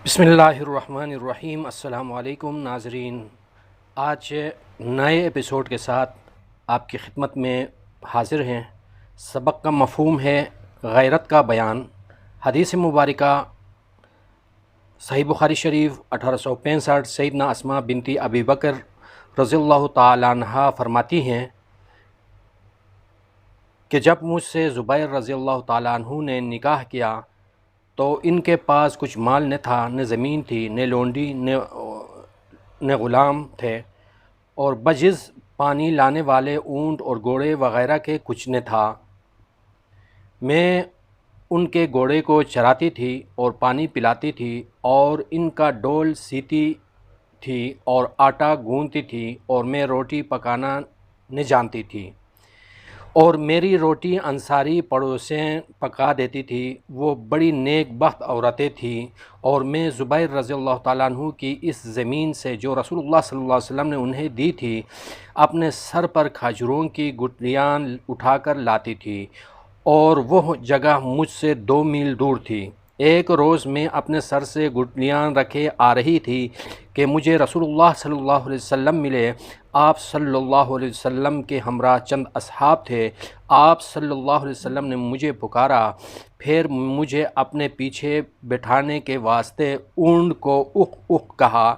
بسم اللہ الرحمن الرحیم۔ السلام علیکم ناظرین، آج نئے ایپیسوڈ کے ساتھ آپ کی خدمت میں حاضر ہیں۔ سبق کا مفہوم ہے غیرت کا بیان۔ حدیث مبارکہ صحیح بخاری شریف 1865، سیدنا اسماء بنت ابی بکر رضی اللہ تعالی عنہا فرماتی ہیں کہ جب مجھ سے زبیر رضی اللہ تعالی عنہ نے نکاح کیا تو ان کے پاس کچھ مال نہ تھا، نہ زمین تھی، نہ لونڈی، نہ غلام تھے، اور بجز پانی لانے والے اونٹ اور گھوڑے وغیرہ کے کچھ نہ تھا۔ میں ان کے گھوڑے کو چراتی تھی اور پانی پلاتی تھی، اور ان کا ڈول سیتی تھی اور آٹا گوندتی تھی، اور میں روٹی پکانا نہ جانتی تھی، اور میری روٹی انصاری پڑوسیں پکا دیتی تھی۔ وہ بڑی نیک بخت عورتیں تھیں، اور میں زبیر رضی اللہ تعالیٰ عنہ کی اس زمین سے جو رسول اللہ صلی اللہ علیہ وسلم نے انہیں دی تھی، اپنے سر پر کھجوروں کی گٹھلیاں اٹھا کر لاتی تھی، اور وہ جگہ مجھ سے 2 میل دور تھی۔ ایک روز میں اپنے سر سے گٹھلیاں رکھے آ رہی تھی کہ مجھے رسول اللہ صلی اللہ علیہ وسلم ملے۔ آپ صلی اللہ علیہ وسلم کے ہمراہ چند اصحاب تھے۔ آپ صلی اللہ علیہ وسلم نے مجھے پکارا، پھر مجھے اپنے پیچھے بٹھانے کے واسطے اونٹ کو اخ اخ کہا۔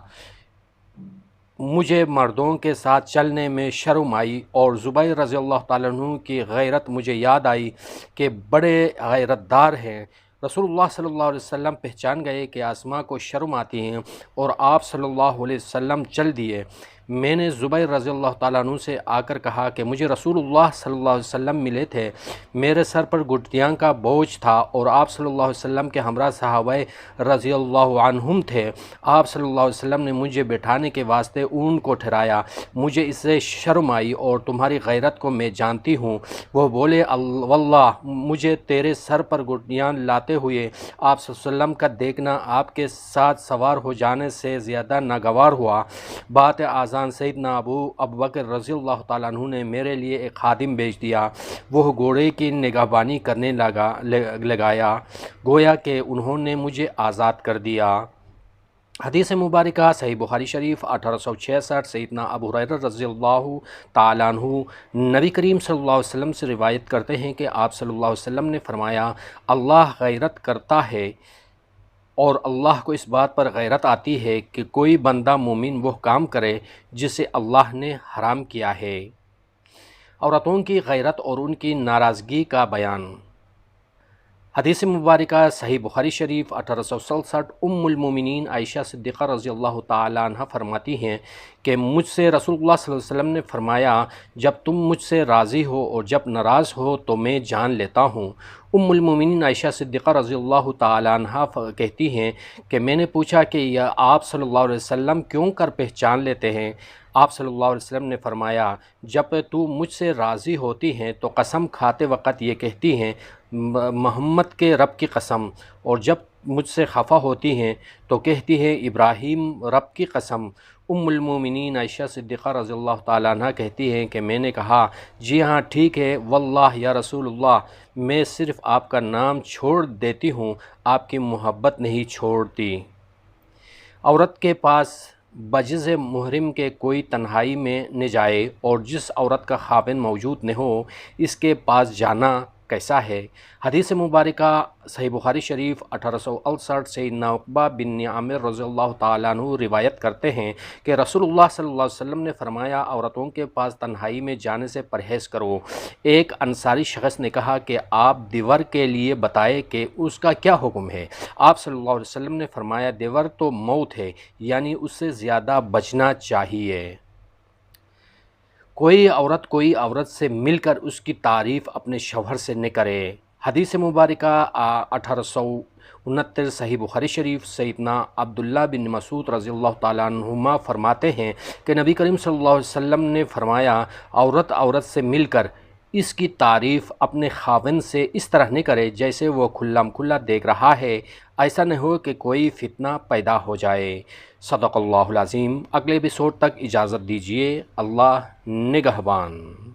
مجھے مردوں کے ساتھ چلنے میں شرم آئی، اور زبیر رضی اللہ تعالیٰ عنہ کی غیرت مجھے یاد آئی کہ بڑے غیرت دار ہیں۔ رسول اللہ صلی اللہ علیہ وسلم پہچان گئے کہ اسماء کو شرم آتی ہیں، اور آپ صلی اللہ علیہ وسلم چل دیے۔ میں نے زبیر رضی اللہ تعالیٰ عنہ سے آ کر کہا کہ مجھے رسول اللہ صلی اللہ علیہ وسلم ملے تھے، میرے سر پر گٹھلیاں کا بوجھ تھا، اور آپ صلی اللہ علیہ وسلم کے ہمراہ صحابہ رضی اللہ عنہم تھے۔ آپ صلی اللہ علیہ وسلم نے مجھے بٹھانے کے واسطے اونٹ کو ٹھہرایا۔ مجھے اس سے شرم آئی، اور تمہاری غیرت کو میں جانتی ہوں۔ وہ بولے، واللہ مجھے تیرے سر پر گٹھلیاں لاتے ہوئے آپ صلی اللہ علیہ وسلم کا دیکھنا آپ کے ساتھ سوار ہو جانے سے زیادہ ناگوار ہوا۔ بات آذان سیدنا ابو بکر رضی اللہ تعالیٰ عنہ نے میرے لیے ایک خادم بھیج دیا۔ وہ گھوڑے کی نگہبانی کرنے لگایا، گویا کہ انہوں نے مجھے آزاد کر دیا۔ حدیث مبارکہ صحیح بخاری شریف 1866، سیدنا ابو ہریرہ رضی اللہ تعالیٰ عنہ نبی کریم صلی اللہ علیہ وسلم سے روایت کرتے ہیں کہ آپ صلی اللہ علیہ وسلم نے فرمایا، اللہ غیرت کرتا ہے، اور اللہ کو اس بات پر غیرت آتی ہے کہ کوئی بندہ مومن وہ کام کرے جسے اللہ نے حرام کیا ہے۔ عورتوں کی غیرت اور ان کی ناراضگی کا بیان۔ حدیث مبارکہ صحیح بخاری شریف 1867، ام المومنین عائشہ صدیقہ رضی اللہ تعالی عنہ فرماتی ہیں کہ مجھ سے رسول اللہ صلی اللہ علیہ وسلم نے فرمایا، جب تم مجھ سے راضی ہو اور جب ناراض ہو تو میں جان لیتا ہوں۔ ام المومنین عائشہ صدیقہ رضی اللہ تعالی عنہ کہتی ہیں کہ میں نے پوچھا کہ یا آپ صلی اللہ علیہ وسلم کیوں کر پہچان لیتے ہیں؟ آپ صلی اللہ علیہ وسلم نے فرمایا، جب تو مجھ سے راضی ہوتی ہیں تو قسم کھاتے وقت یہ کہتی ہیں، محمد کے رب کی قسم، اور جب مجھ سے خفا ہوتی ہیں تو کہتی ہے، ابراہیم رب کی قسم۔ ام المومنین عائشہ صدیقہ رضی اللہ تعالیٰ عنہ کہتی ہیں کہ میں نے کہا، جی ہاں ٹھیک ہے، واللہ یا رسول اللہ، میں صرف آپ کا نام چھوڑ دیتی ہوں، آپ کی محبت نہیں چھوڑتی۔ عورت کے پاس بجز محرم کے کوئی تنہائی میں نہ جائے، اور جس عورت کا خاوند موجود نہ ہو اس کے پاس جانا کیسا ہے؟ حدیث مبارکہ صحیح بخاری شریف 1868، سیدنا عقبہ بن عامر رضی اللہ تعالیٰ عنہ روایت کرتے ہیں کہ رسول اللہ صلی اللہ علیہ وسلم نے فرمایا، عورتوں کے پاس تنہائی میں جانے سے پرہیز کرو۔ ایک انصاری شخص نے کہا کہ آپ دیور کے لیے بتائے کہ اس کا کیا حکم ہے؟ آپ صلی اللہ علیہ وسلم نے فرمایا، دیور تو موت ہے، یعنی اس سے زیادہ بچنا چاہیے۔ کوئی عورت سے مل کر اس کی تعریف اپنے شوہر سے نہ کرے۔ حدیث مبارکہ 1869، صحیح بخاری شریف، سیدنا عبداللہ بن مسعود رضی اللہ تعالیٰ عنہما فرماتے ہیں کہ نبی کریم صلی اللہ علیہ وسلم نے فرمایا، عورت سے مل کر اس کی تعریف اپنے خاوند سے اس طرح نہ کرے جیسے وہ کھلا کھلا دیکھ رہا ہے، ایسا نہ ہو کہ کوئی فتنہ پیدا ہو جائے۔ صدق اللہ العظیم۔ اگلے ایپیسوڈ تک اجازت دیجیے۔ اللہ نگہبان۔